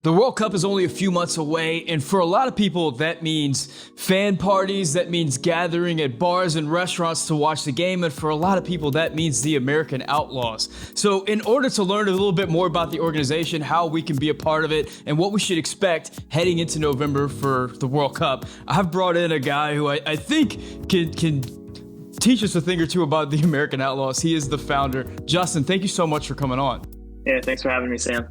The World Cup is only a few months away, and for a lot of people, that means fan parties, that means gathering at bars and restaurants to watch the game, and for a lot of people, that means the American Outlaws. So in order to learn a little bit more about the organization, how we can be a part of it, and what we should expect heading into November for the World Cup, I've brought in a guy who I think can teach us a thing or two about the American Outlaws. He is the founder. Justin, thank you so much for coming on. Yeah, thanks for having me, Sam.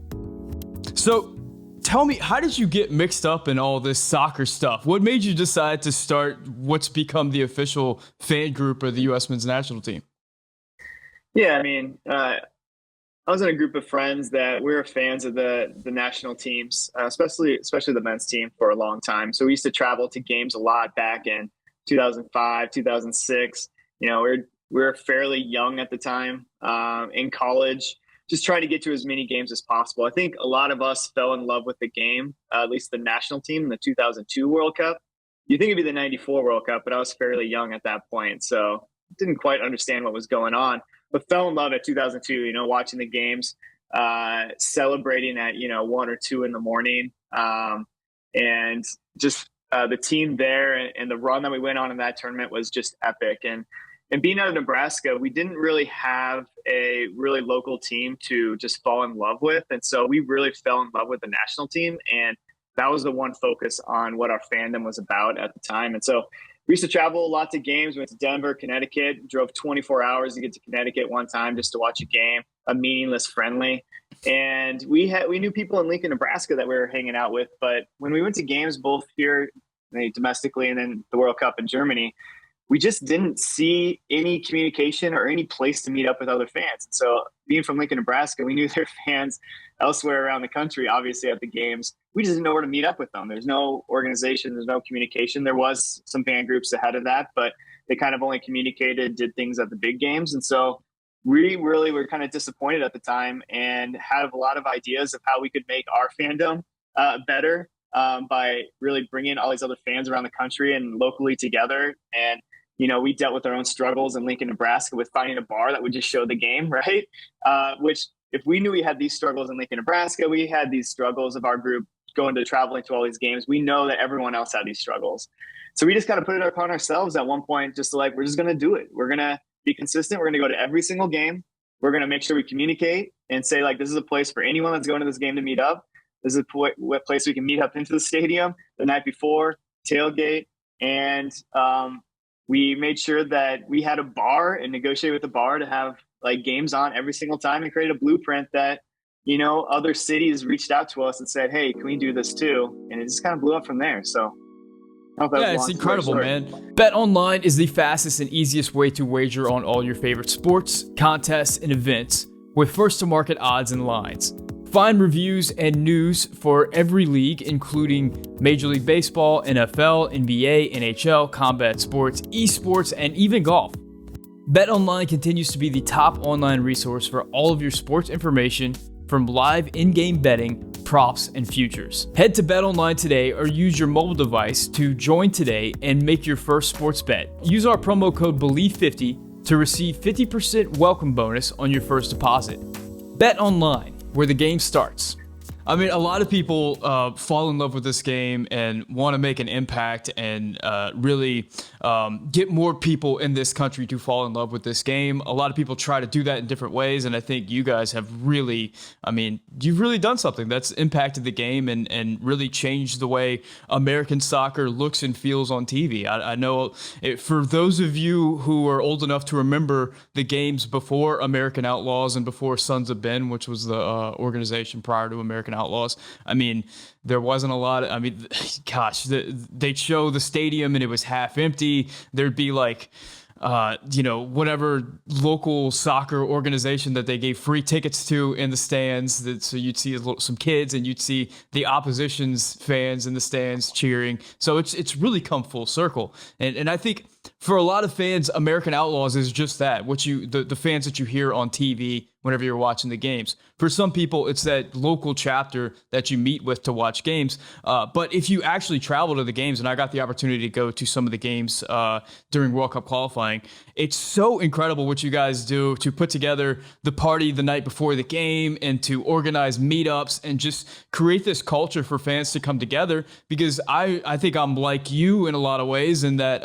So, tell me, how did you get mixed up in all this soccer stuff? What made you decide to start what's become the official fan group of the U.S. men's national team? Yeah, I was in a group of friends that we were fans of the national teams, especially the men's team for a long time. So we used to travel to games a lot back in 2005, 2006. We were fairly young at the time in college, just trying to get to as many games as possible. I think a lot of us fell in love with the game, at least the national team in the 2002 World Cup. You think it'd be the 94 World Cup, but I was fairly young at that point. So didn't quite understand what was going on, but fell in love at 2002, watching the games, celebrating at, 1 or 2 in the morning. And just the team there and the run that we went on in that tournament was just epic. And being out of Nebraska, we didn't really have a really local team to just fall in love with. And so we really fell in love with the national team. And that was the one focus on what our fandom was about at the time. And so we used to travel a lot to games. We went to Denver, Connecticut, drove 24 hours to get to Connecticut one time just to watch a game, a meaningless friendly. And we knew people in Lincoln, Nebraska that we were hanging out with. But when we went to games, both here domestically and then the World Cup in Germany, we just didn't see any communication or any place to meet up with other fans. And so being from Lincoln, Nebraska, we knew there were fans elsewhere around the country, obviously at the games. We just didn't know where to meet up with them. There's no organization, there's no communication. There was some fan groups ahead of that, but they kind of only communicated, did things at the big games. And so we really were kind of disappointed at the time and had a lot of ideas of how we could make our fandom better by really bringing all these other fans around the country and locally together. And we dealt with our own struggles in Lincoln, Nebraska with finding a bar that would just show the game, right? Which if we knew we had these struggles in Lincoln, Nebraska, we had these struggles of our group traveling to all these games. We know that everyone else had these struggles. So we just kind of put it upon ourselves at one point, just we're just going to do it. We're going to be consistent. We're going to go to every single game. We're going to make sure we communicate and say, this is a place for anyone that's going to this game to meet up. This is a place we can meet up into the stadium the night before, tailgate. And we made sure that we had a bar and negotiated with the bar to have games on every single time and create a blueprint that, other cities reached out to us and said, hey, can we do this too? And it just kind of blew up from there. So yeah, it's incredible, man. Bet Online is the fastest and easiest way to wager on all your favorite sports, contests, and events with first-to-market odds and lines. Find reviews and news for every league, including Major League Baseball, NFL, NBA, NHL, combat sports, esports, and even golf. BetOnline continues to be the top online resource for all of your sports information, from live in-game betting, props, and futures. Head to BetOnline today or use your mobile device to join today and make your first sports bet. Use our promo code BELIEVE50 to receive 50% welcome bonus on your first deposit. BetOnline, where the game starts. A lot of people fall in love with this game and want to make an impact and really get more people in this country to fall in love with this game. A lot of people try to do that in different ways, and I think you guys have really, you've really done something that's impacted the game and really changed the way American soccer looks and feels on TV. I know for those of you who are old enough to remember the games before American Outlaws and before Sons of Ben, which was the organization prior to American Outlaws, there wasn't a lot they'd show the stadium and it was half empty. There'd be whatever local soccer organization that they gave free tickets to in the stands. So you'd see some kids and you'd see the opposition's fans in the stands cheering. So it's really come full circle. And I think for a lot of fans, American Outlaws is just that. The fans that you hear on TV whenever you're watching the games. For some people, it's that local chapter that you meet with to watch games. But if you actually travel to the games, and I got the opportunity to go to some of the games during World Cup qualifying, it's so incredible what you guys do to put together the party the night before the game and to organize meetups and just create this culture for fans to come together. Because I think I'm like you in a lot of ways in that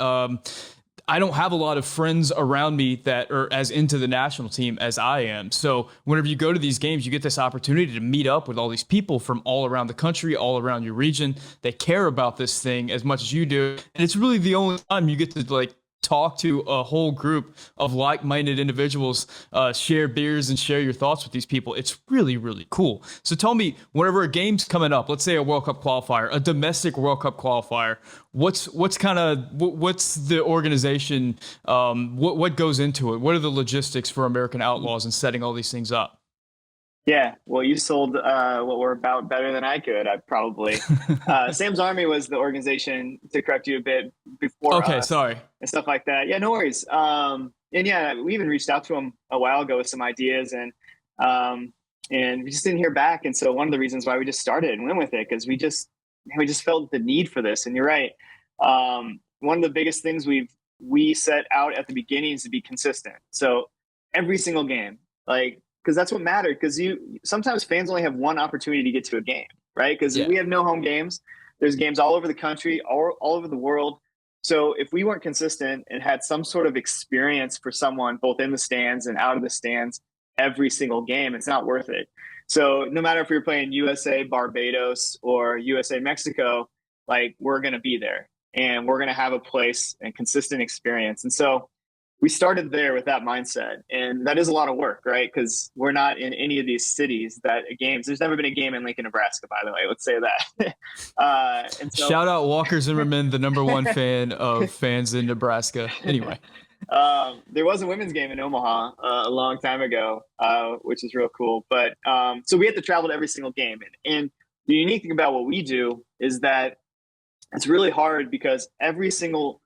I don't have a lot of friends around me that are as into the national team as I am. So whenever you go to these games, you get this opportunity to meet up with all these people from all around the country, all around your region that care about this thing as much as you do. And it's really the only time you get to like talk to a whole group of like-minded individuals, share beers and share your thoughts with these people. It's really, really cool. So tell me, whenever a game's coming up, let's say a World Cup qualifier, a domestic World Cup qualifier, what's the organization, what goes into it? What are the logistics for American Outlaws and setting all these things up? Yeah, well, you sold what we're about better than I could. I probably. Sam's Army was the organization, to correct you a bit, before Okay, us sorry. and stuff like that. Yeah, no worries. And yeah, we even reached out to him a while ago with some ideas, and we just didn't hear back. And so one of the reasons why we just started and went with it, because we just felt the need for this. And you're right. One of the biggest things we set out at the beginning is to be consistent. So every single game, like. Because that's what mattered. Because sometimes fans only have one opportunity to get to a game, right? Because we have no home games. There's games all over the country, all over the world. So if we weren't consistent and had some sort of experience for someone, both in the stands and out of the stands, every single game, it's not worth it. So no matter if we were playing USA Barbados or USA Mexico, like we're going to be there and we're going to have a place and consistent experience. And so we started there with that mindset, and that is a lot of work, right? Because we're not in any of these cities games. There's never been a game in Lincoln, Nebraska, by the way. Let's say that. And so, shout out Walker Zimmerman, the #1 fan of fans in Nebraska. Anyway, there was a women's game in Omaha a long time ago, which is real cool. But so we had to travel to every single game, and the unique thing about what we do is that it's really hard because every single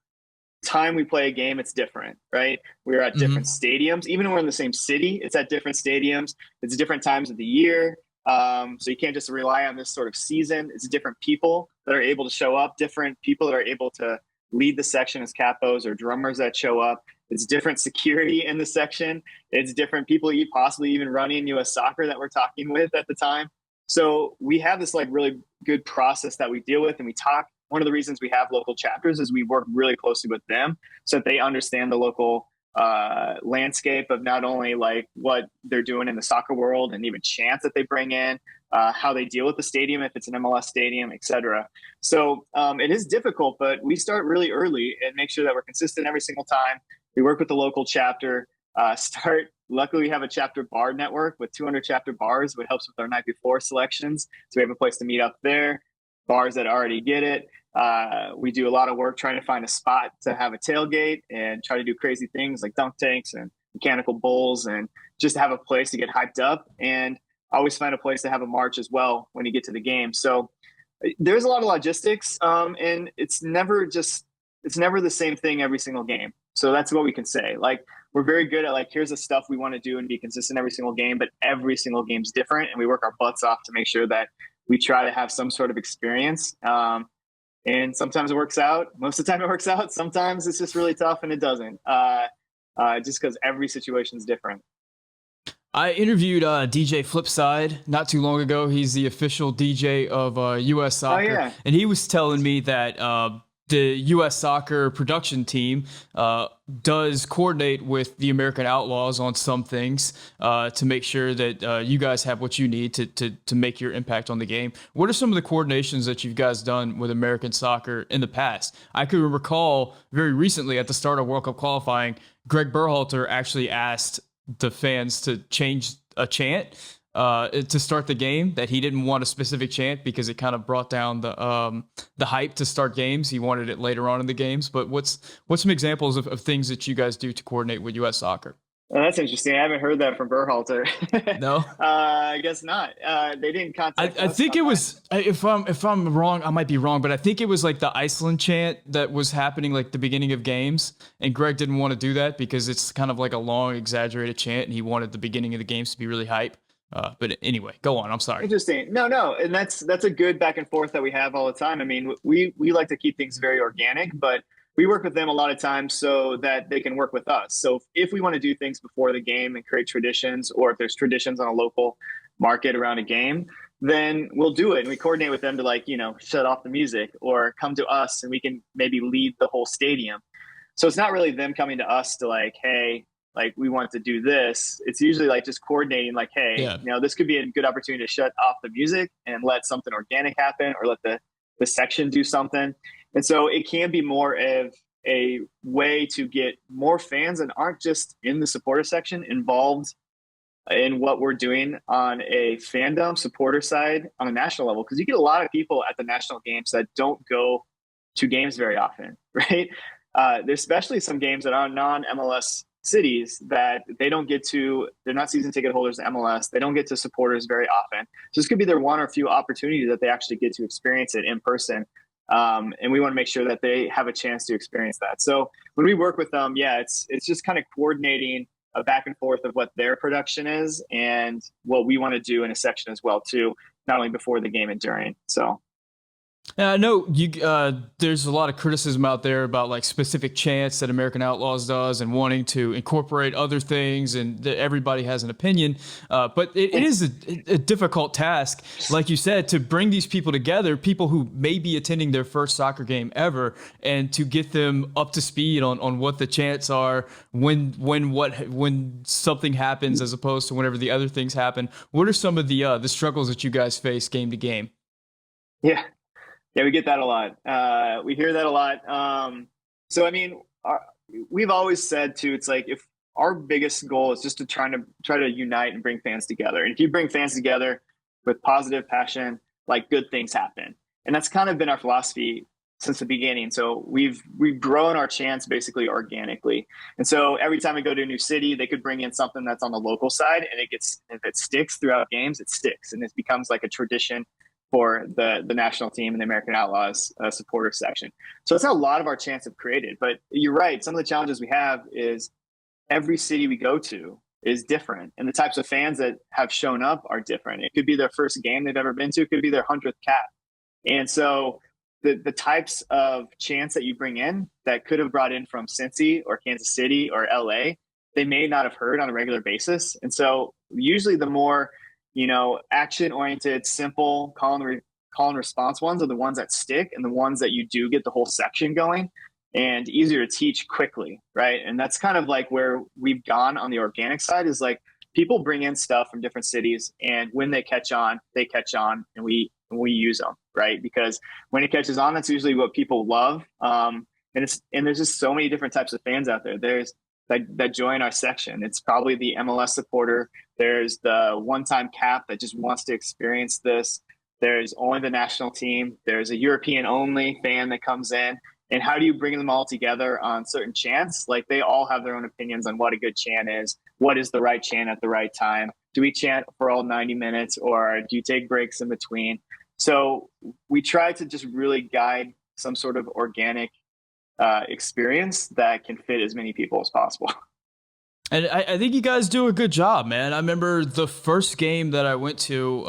time we play a game, it's different, right? We're at different stadiums. Even when we're in the same city, it's at different stadiums. It's different times of the year. So you can't just rely on this sort of season. It's different people that are able to show up, different people that are able to lead the section as capos or drummers that show up. It's different security in the section. It's different people possibly even running US Soccer that we're talking with at the time. So we have this like really good process that we deal with, and we talk. One of the reasons we have local chapters is we work really closely with them so that they understand the local landscape of not only like what they're doing in the soccer world and even Chants that they bring in, how they deal with the stadium, if it's an MLS stadium, etc. So it is difficult, but we start really early and make sure that we're consistent every single time. We work with the local chapter, luckily we have a chapter bar network with 200 chapter bars, which helps with our night before selections. So we have a place to meet up there, bars that already get it. We do a lot of work trying to find a spot to have a tailgate and try to do crazy things like dunk tanks and mechanical bowls and just have a place to get hyped up, and always find a place to have a march as well when you get to the game. So there's a lot of logistics, and it's never the same thing every single game. So that's what we can say. Like we're very good at like, here's the stuff we want to do and be consistent every single game, but every single game's different, and we work our butts off to make sure that we try to have some sort of experience. And sometimes it works out. Most of the time it works out. Sometimes it's just really tough and it doesn't, just because every situation is different. I interviewed DJ Flipside not too long ago. He's the official DJ of US Soccer. Oh, yeah. And he was telling me that the U.S. Soccer production team does coordinate with the American Outlaws on some things to make sure that you guys have what you need to make your impact on the game. What are some of the coordinations that you guys done with American soccer in the past? I could recall very recently at the start of World Cup qualifying, Greg Berhalter actually asked the fans to change a chant to start the game, that he didn't want a specific chant because it kind of brought down the hype to start games. He wanted it later on in the games. But what's some examples of things that you guys do to coordinate with U.S. Soccer? That's interesting. I haven't heard that from Berhalter. No. I guess not. They didn't contact I us think on it that. was, if I'm wrong, I might be wrong, but I think it was like the Iceland chant that was happening like the beginning of games, and Greg didn't want to do that because it's kind of like a long, exaggerated chant, and he wanted the beginning of the games to be really hype. But anyway, go on. I'm sorry. Interesting. No, and that's a good back and forth that we have all the time. I mean, we like to keep things very organic, but we work with them a lot of times so that they can work with us. So if we want to do things before the game and create traditions, or if there's traditions on a local market around a game, then we'll do it. And we coordinate with them to, like, shut off the music or come to us and we can maybe lead the whole stadium. So it's not really them coming to us to, like, hey, like, we want to do this. It's usually like just coordinating, like, hey, Yeah. this could be a good opportunity to shut off the music and let something organic happen, or let the section do something. And so it can be more of a way to get more fans that aren't just in the supporter section involved in what we're doing on a fandom supporter side on a national level. Because you get a lot of people at the national games that don't go to games very often, right? There's especially some games that are non-MLS cities that they don't get to. They're not season ticket holders in MLS. They don't get to supporters very often. So this could be their one or few opportunities that they actually get to experience it in person. And we want to make sure that they have a chance to experience that. So when we work with them, yeah, it's just kind of coordinating a back and forth of what their production is and what we want to do in a section as well too, not only before the game and during. So I know you. There's a lot of criticism out there about like specific chants that American Outlaws does, and wanting to incorporate other things, and everybody has an opinion. But it is a difficult task, like you said, to bring these people together, people who may be attending their first soccer game ever, and to get them up to speed on what the chants are, when something happens, as opposed to whenever the other things happen. What are some of the struggles that you guys face game to game? yeah. Yeah, we get that a lot. We hear that a lot. So, I mean, we've always said too, it's like, if our biggest goal is just to try to unite and bring fans together. And if you bring fans together with positive passion, like, good things happen. And that's kind of been our philosophy since the beginning. So we've grown our chants basically organically. And so every time we go to a new city, they could bring in something that's on the local side, and if it sticks throughout games, it sticks, and it becomes like a tradition for the national team and the American Outlaws supporter section. So that's how a lot of our chants have created. But you're right. Some of the challenges we have is every city we go to is different, and the types of fans that have shown up are different. It could be their first game they've ever been to. It could be their 100th cap. And so the types of chants that you bring in that could have brought in from Cincy or Kansas City or LA, they may not have heard on a regular basis. And so usually the more action-oriented, simple call and response ones are the ones that stick, and the ones that you do get the whole section going and easier to teach quickly, right? And that's kind of like where we've gone on the organic side, is like, people bring in stuff from different cities, and when they catch on, and we use them, right? Because when it catches on, that's usually what people love. And there's just so many different types of fans out there. There's that join our section. It's probably the MLS supporter. There's the one-time cap that just wants to experience this. There's only the national team. There's a European-only fan that comes in. And how do you bring them all together on certain chants? Like, they all have their own opinions on what a good chant is. What is the right chant at the right time? Do we chant for all 90 minutes, or do you take breaks in between? So we try to just really guide some sort of organic experience that can fit as many people as possible. And I think you guys do a good job, man. I remember the first game that I went to,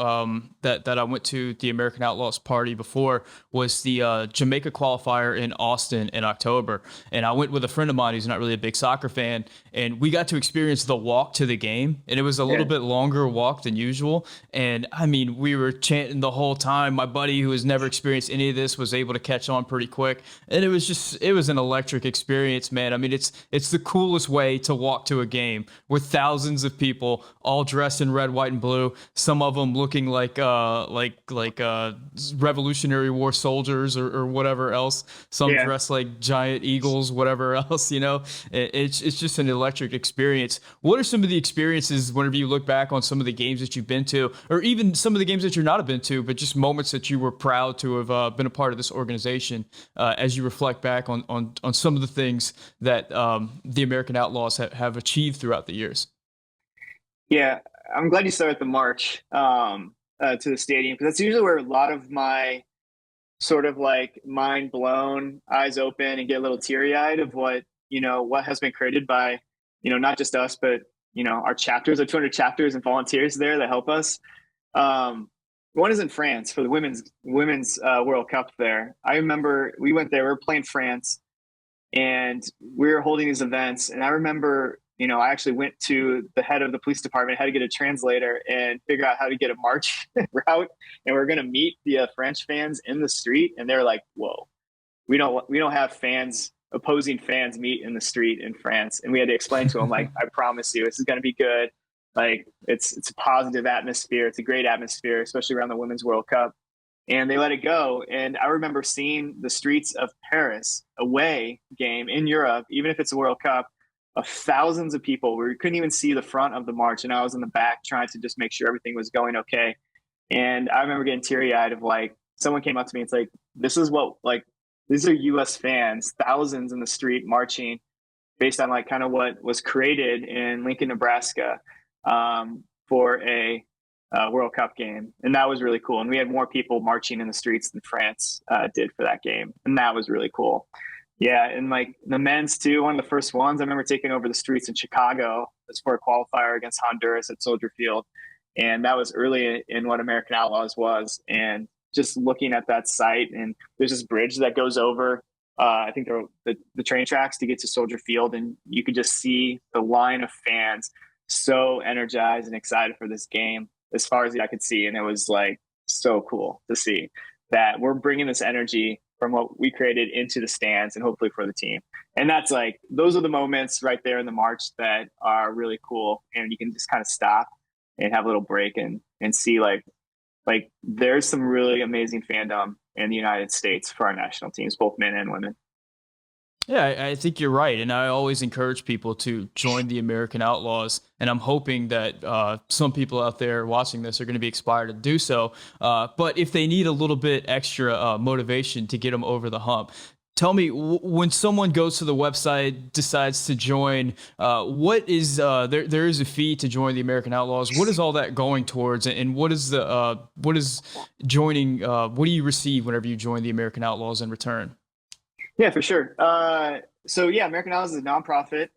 that I went to the American Outlaws party before, was the Jamaica qualifier in Austin in October. And I went with a friend of mine who's not really a big soccer fan, and we got to experience the walk to the game. And it was a little bit longer walk than usual. And I mean, we were chanting the whole time. My buddy, who has never experienced any of this, was able to catch on pretty quick. And it was an electric experience, man. I mean, it's the coolest way to walk to a game with thousands of people all dressed in red, white, and blue. Some of them looking like Revolutionary War soldiers or whatever else. Some Yeah. dress like giant eagles, whatever else. It's just an electric experience. What are some of the experiences whenever you look back on some of the games that you've been to, or even some of the games that you're not been to, but just moments that you were proud to have been a part of this organization, as you reflect back on some of the things that the American Outlaws have achieved throughout the years? Yeah, I'm glad you started the march to the stadium, because that's usually where a lot of my sort of like mind blown, eyes open, and get a little teary eyed of what has been created by, not just us, but our chapters, our 200 chapters and volunteers there that help us. One is in France for the women's World Cup there. I remember we went there, we were playing France, and we were holding these events. And I remember, I actually went to the head of the police department, had to get a translator and figure out how to get a march route. And we are going to meet the French fans in the street. And they're like, whoa, we don't have opposing fans meet in the street in France. And we had to explain to them, like, I promise you, this is going to be good. Like, it's a positive atmosphere. It's a great atmosphere, especially around the Women's World Cup. And they let it go. And I remember seeing the streets of Paris, away game in Europe, even if it's a World Cup, of thousands of people where we couldn't even see the front of the march. And I was in the back trying to just make sure everything was going okay. And I remember getting teary eyed of, like, someone came up to me. It's like, these are US fans, thousands in the street marching based on like kind of what was created in Lincoln, Nebraska, for a World Cup game. And that was really cool. And we had more people marching in the streets than France did for that game. And that was really cool. Yeah. And like the men's too, one of the first ones, I remember taking over the streets in Chicago as for a qualifier against Honduras at Soldier Field. And that was early in what American Outlaws was. And just looking at that site, and there's this bridge that goes over, I think the train tracks to get to Soldier Field. And you could just see the line of fans so energized and excited for this game as far as I could see. And it was like so cool to see that we're bringing this energy from what we created into the stands and hopefully for the team. And that's like, those are the moments right there in the march that are really cool. And you can just kind of stop and have a little break and see like there's some really amazing fandom in the United States for our national teams, both men and women. Yeah, I think you're right. And I always encourage people to join the American Outlaws. And I'm hoping that some people out there watching this are going to be inspired to do so. But if they need a little bit extra motivation to get them over the hump, tell me, when someone goes to the website, decides to join, what is there is a fee to join the American Outlaws. What is all that going towards? And what is joining? What do you receive whenever you join the American Outlaws in return? Yeah, for sure. So yeah, American Outlaws is a nonprofit.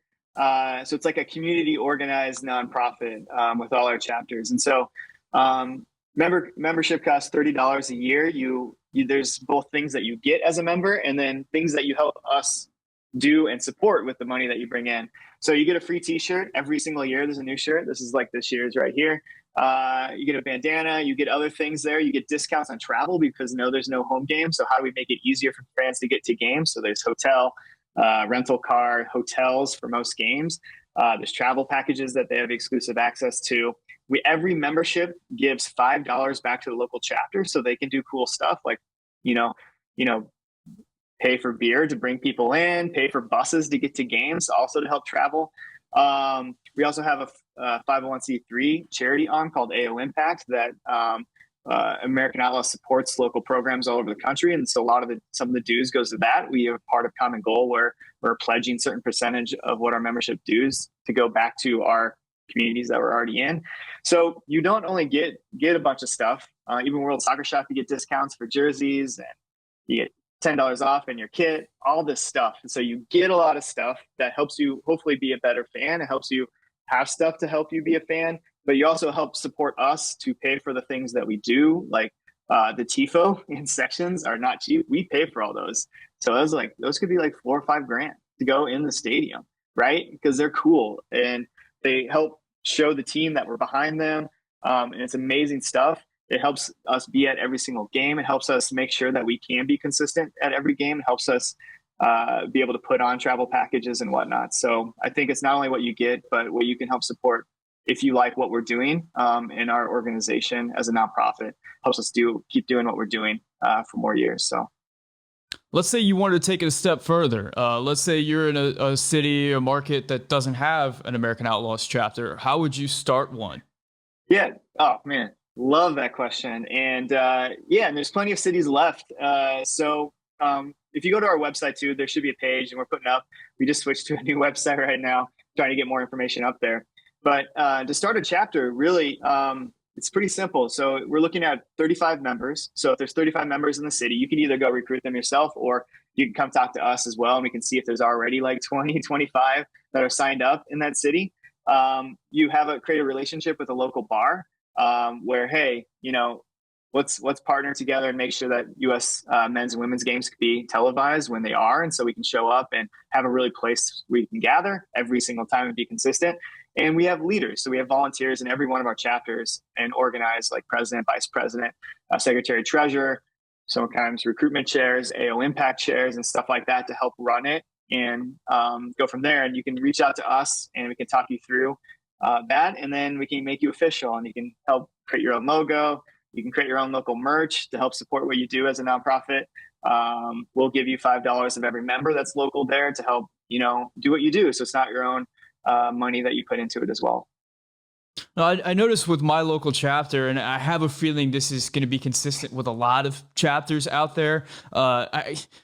So it's like a community organized nonprofit with all our chapters. And so membership costs $30 a year. There's both things that you get as a member and then things that you help us do and support with the money that you bring in. So you get a free t-shirt every single year. There's a new shirt. This is like this year's right here. You get a bandana, you get other things there. You get discounts on travel because there's no home game. So how do we make it easier for fans to get to games? So there's hotel, rental car, hotels for most games. There's travel packages that they have exclusive access to. Every membership gives $5 back to the local chapter so they can do cool stuff like, pay for beer to bring people in, pay for buses to get to games, also to help travel. We also have a 501c3 charity arm called AO Impact that American Outlaws supports local programs all over the country. And so some of the dues goes to that. We have part of Common Goal where we're pledging certain percentage of what our membership dues to go back to our communities that we're already in. So you don't only get a bunch of stuff, even World Soccer Shop, you get discounts for jerseys and you get $10 off in your kit, all this stuff. And so you get a lot of stuff that helps you hopefully be a better fan. It helps you have stuff to help you be a fan, but you also help support us to pay for the things that we do. Like the TIFO in sections are not cheap. We pay for all those. So those could be like $4 or $5 to go in the stadium, right? Because they're cool and they help show the team that we're behind them. And it's amazing stuff. It helps us be at every single game. It helps us make sure that we can be consistent at every game. It helps us be able to put on travel packages and whatnot. So I think it's not only what you get, but what you can help support if you like what we're doing in our organization as a nonprofit, helps us keep doing what we're doing for more years. So. Let's say you wanted to take it a step further. Let's say you're in a city, a market that doesn't have an American Outlaws chapter. How would you start one? Yeah. Oh man, love that question. And and there's plenty of cities left. If you go to our website too, there should be a page, and we're putting up. We just switched to a new website right now, trying to get more information up there. But to start a chapter, really, it's pretty simple. So we're looking at 35 members. So if there's 35 members in the city, you can either go recruit them yourself, or you can come talk to us as well, and we can see if there's already like 20, 25 that are signed up in that city. You create a relationship with a local bar where, hey, let's partner together and make sure that U.S. Men's and women's games can be televised when they are, and so we can show up and have a really place where you can gather every single time and be consistent. And we have leaders, so we have volunteers in every one of our chapters and organize like president, vice president, secretary, treasurer, sometimes recruitment chairs, AO impact chairs, and stuff like that to help run it and go from there. And you can reach out to us, and we can talk you through that, and then we can make you official, and you can help create your own logo. You can create your own local merch to help support what you do as a nonprofit. We'll give you $5 of every member that's local there to help, do what you do. So it's not your own money that you put into it as well. I noticed with my local chapter, and I have a feeling this is going to be consistent with a lot of chapters out there.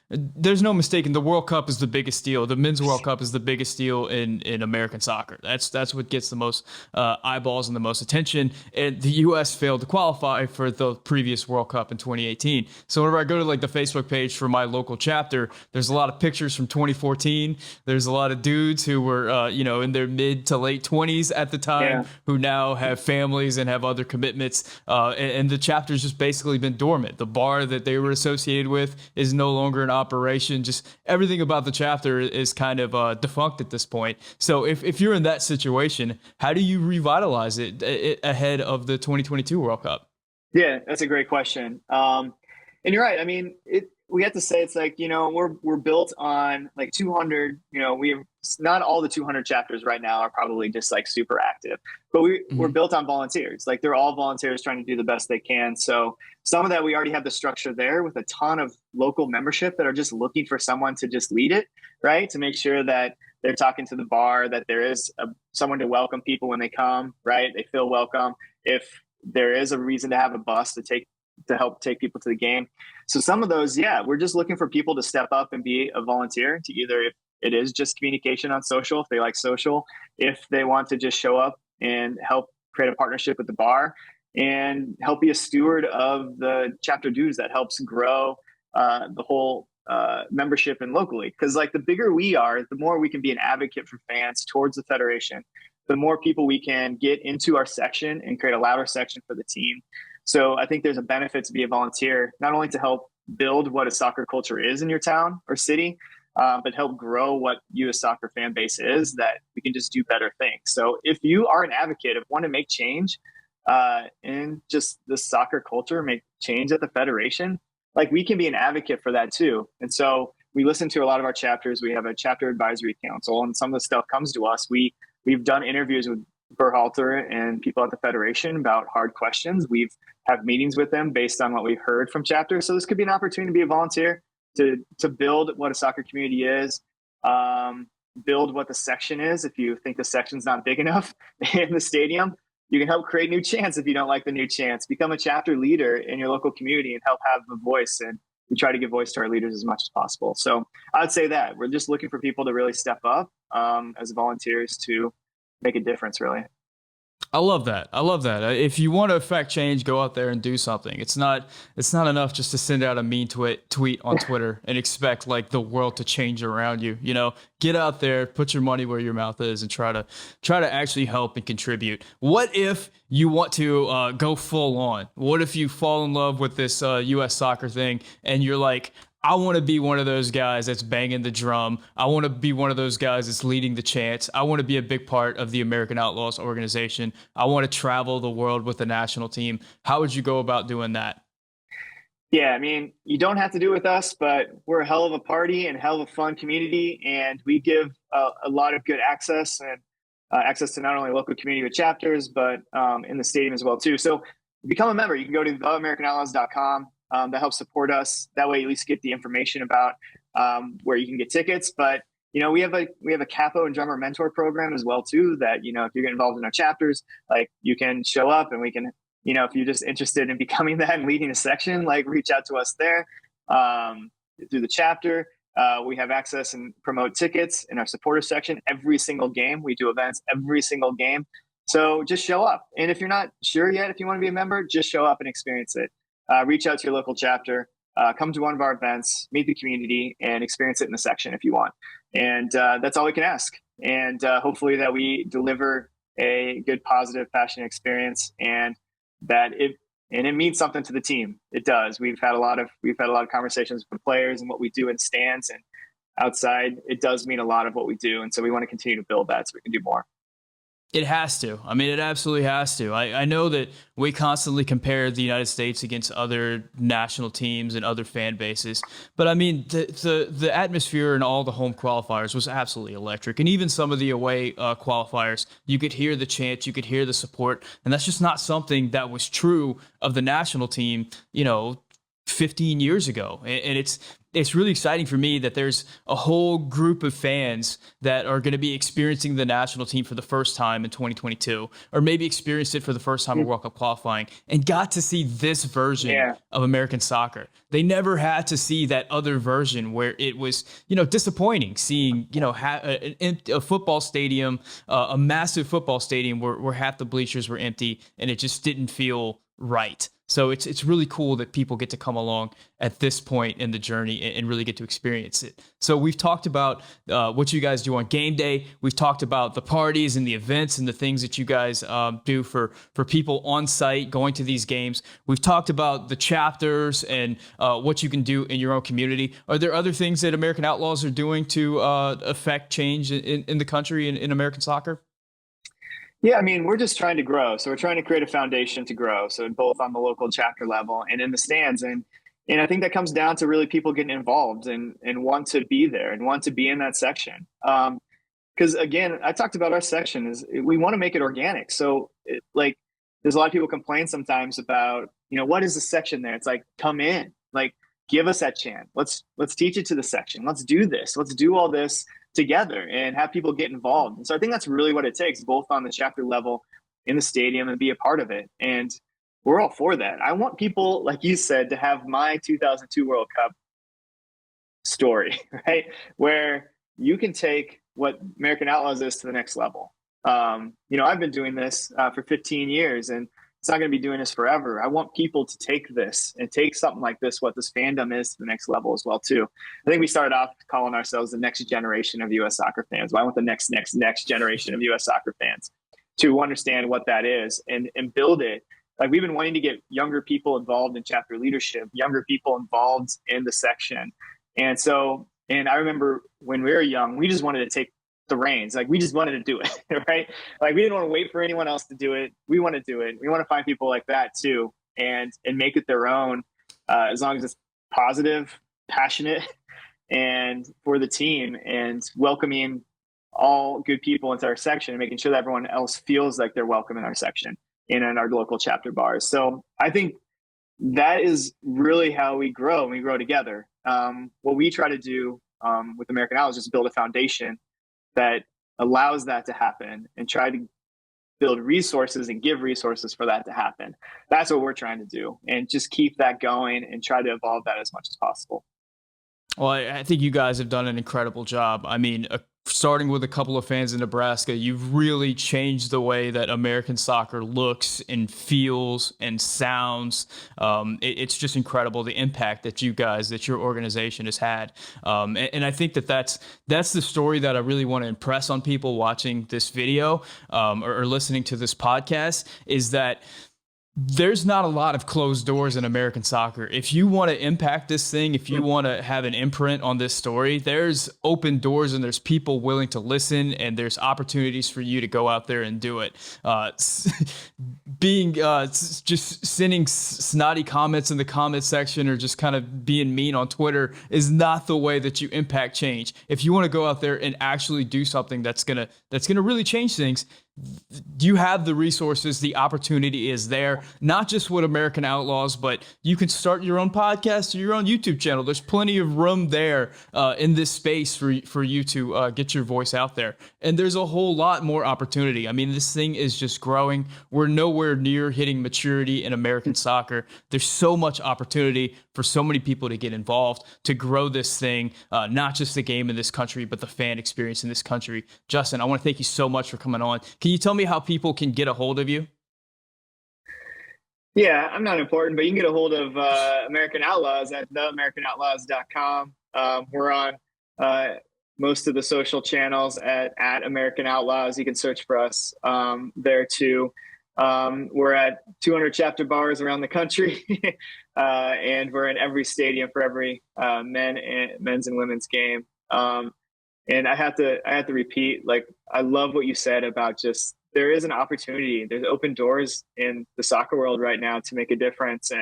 There's no mistaking, the World Cup is the biggest deal. The Men's World Cup is the biggest deal in American soccer. That's what gets the most eyeballs and the most attention. And the U.S. failed to qualify for the previous World Cup in 2018. So whenever I go to like the Facebook page for my local chapter, there's a lot of pictures from 2014. There's a lot of dudes who were in their mid to late 20s at the time, who now have families and have other commitments, and the chapter's just basically been dormant. The bar that they were associated with is no longer in operation. Just everything about the chapter is kind of defunct at this point. So if you're in that situation, how do you revitalize it ahead of the 2022 World Cup? Yeah, that's a great question. And you're right. I mean, we have to say it's like, we're built on like 200, not all the 200 chapters right now are probably just like super active, but we're built on volunteers. Like they're all volunteers trying to do the best they can. So some of that, we already have the structure there with a ton of local membership that are just looking for someone to just lead it, right? To make sure that they're talking to the bar, that there is someone to welcome people when they come, right? They feel welcome. If there is a reason to have a bus to help take people to the game. So some of those, we're just looking for people to step up and be a volunteer, to either, if it is just communication on social, if they like social, if they want to just show up and help create a partnership with the bar and help be a steward of the chapter dues that helps grow the whole membership and locally. Because like the bigger we are, the more we can be an advocate for fans towards the federation, the more people we can get into our section and create a louder section for the team. So I think there's a benefit to be a volunteer, not only to help build what a soccer culture is in your town or city, but help grow what U.S. soccer fan base is, that we can just do better things. So if you are an advocate of want to make change in just the soccer culture, make change at the federation, like we can be an advocate for that too. And so we listen to a lot of our chapters. We have a chapter advisory council, and some of the stuff comes to us. We've done interviews with Berhalter and people at the federation about hard questions. We've had meetings with them based on what we've heard from chapters. So this could be an opportunity to be a volunteer, to build what a soccer community is, build what the section is. If you think the section's not big enough in the stadium, you can help create new chants. If you don't like the new chants, become a chapter leader in your local community and help have a voice. And we try to give voice to our leaders as much as possible. So I'd say that we're just looking for people to really step up as volunteers to make a difference, really. I love that. If you want to affect change, go out there and do something. It's not enough just to send out a mean tweet on Twitter and expect like the world to change around you. Get out there, put your money where your mouth is, and try to actually help and contribute. What if you want to go full on? What if you fall in love with this U.S. soccer thing and you're like, I want to be one of those guys that's banging the drum. I want to be one of those guys that's leading the chants. I want to be a big part of the American Outlaws organization. I want to travel the world with the national team. How would you go about doing that? Yeah, I mean, you don't have to do it with us, but we're a hell of a party and a hell of a fun community, and we give a lot of good access and access to not only local community with chapters, but in the stadium as well too. So become a member. You can go to theamericanoutlaws.com. That helps support us. That way, you at least get the information about where you can get tickets. But we have a capo and drummer mentor program as well too. That if you get involved in our chapters, like you can show up and we can, if you're just interested in becoming that and leading a section, like reach out to us there through the chapter. We have access and promote tickets in our supporter section every single game. We do events every single game. So just show up. And if you're not sure yet, if you want to be a member, just show up and experience it. Reach out to your local chapter, come to one of our events, meet the community, and experience it in the section if you want. And that's all we can ask. And hopefully that we deliver a good, positive, passionate experience, and that it means something to the team. It does. We've had a lot of conversations with players and what we do in stands and outside. It does mean a lot of what we do, and so we want to continue to build that so we can do more. It has to. I mean, it absolutely has to. I know that we constantly compare the United States against other national teams and other fan bases, but I mean, the atmosphere and all the home qualifiers was absolutely electric. And even some of the away qualifiers, you could hear the chants, you could hear the support, and that's just not something that was true of the national team, 15 years ago. And it's really exciting for me that there's a whole group of fans that are going to be experiencing the national team for the first time in 2022, or maybe experienced it for the first time in World Cup qualifying and got to see this version of American soccer. They never had to see that other version where it was, disappointing seeing, a football stadium, a massive football stadium where half the bleachers were empty and it just didn't feel right. So it's really cool that people get to come along at this point in the journey and really get to experience it. So we've talked about what you guys do on game day. We've talked about the parties and the events and the things that you guys do for people on site going to these games. We've talked about the chapters and what you can do in your own community. Are there other things that American Outlaws are doing to affect change in the country and in American soccer? Yeah, I mean, we're just trying to grow. So we're trying to create a foundation to grow. So both on the local chapter level and in the stands. And I think that comes down to really people getting involved and want to be there and want to be in that section. Because again, I talked about our section is we want to make it organic. So there's a lot of people complain sometimes about, what is the section there? It's like, come in, like, give us that chant. Let's teach it to the section. Let's do this. Let's do all this together and have people get involved. And so I think that's really what it takes, both on the chapter level in the stadium and be a part of it. And we're all for that. I want people, like you said, to have my 2002 World Cup story, right? Where you can take what American Outlaws is to the next level. I've been doing this for 15 years and it's not going to be doing this forever. I want people to take this and take something like this, what this fandom is, to the next level as well too. I think we started off calling ourselves the next generation of U.S. soccer fans. Well, I want the next generation of U.S. soccer fans to understand what that is and build it. Like, we've been wanting to get younger people involved in chapter leadership, younger people involved in the section. And I remember when we were young, we just wanted to take the reins. Like, we just wanted to do it, right? Like, we didn't want to wait for anyone else to do it. We want to do it. We want to find people like that too, and make it their own, as long as it's positive, passionate, and for the team, and welcoming all good people into our section and making sure that everyone else feels like they're welcome in our section and in our local chapter bars. So I think that is really how we grow, and we grow together. What we try to do with American Outlaws is build a foundation that allows that to happen and try to build resources and give resources for that to happen. That's what we're trying to do, and just keep that going and try to evolve that as much as possible. Well, I think you guys have done an incredible job. I mean, starting with a couple of fans in Nebraska, you've really changed the way that American soccer looks and feels and sounds. It's just incredible, the impact that your organization has had. And I think that's the story that I really want to impress on people watching this video or listening to this podcast, is that there's not a lot of closed doors in American soccer. If you want to impact this thing, if you want to have an imprint on this story, there's open doors and there's people willing to listen, and there's opportunities for you to go out there and do it. being just sending snotty comments in the comment section or just kind of being mean on Twitter is not the way that you impact change. If you want to go out there and actually do something that's gonna really change things, you have the resources, the opportunity is there, not just with American Outlaws, but you can start your own podcast or your own YouTube channel. There's plenty of room there in this space for you to get your voice out there. And there's a whole lot more opportunity. I mean, this thing is just growing. We're nowhere near hitting maturity in American soccer. There's so much opportunity for so many people to get involved, to grow this thing, not just the game in this country, but the fan experience in this country. Justin, I want to thank you so much for coming on. Can you tell me how people can get a hold of you? Yeah, I'm not important, but you can get a hold of American Outlaws at theamericanoutlaws.com. We're on most of the social channels at American Outlaws. You can search for us there too. We're at 200 chapter bars around the country, and we're in every stadium for every men's and women's game. And I have to repeat, like, I love what you said about just, there is an opportunity. There's open doors in the soccer world right now to make a difference.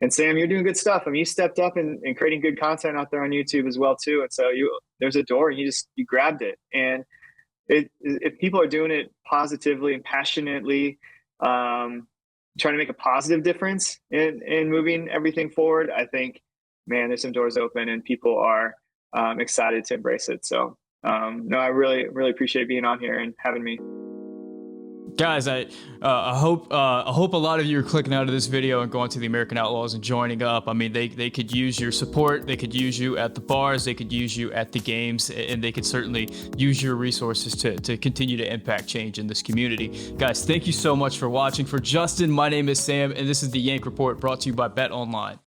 And Sam, you're doing good stuff. I mean, you stepped up and creating good content out there on YouTube as well too. And so there's a door, and you grabbed it. And if people are doing it positively and passionately, trying to make a positive difference in moving everything forward, I think, man, there's some doors open and people are excited to embrace it. So no, I really, really appreciate being on here and having me. Guys, I hope a lot of you are clicking out of this video and going to the American Outlaws and joining up. I mean, they could use your support. They could use you at the bars. They could use you at the games, and they could certainly use your resources to continue to impact change in this community. Guys, thank you so much for watching. For Justin, my name is Sam, and this is the Yank Report brought to you by Bet Online.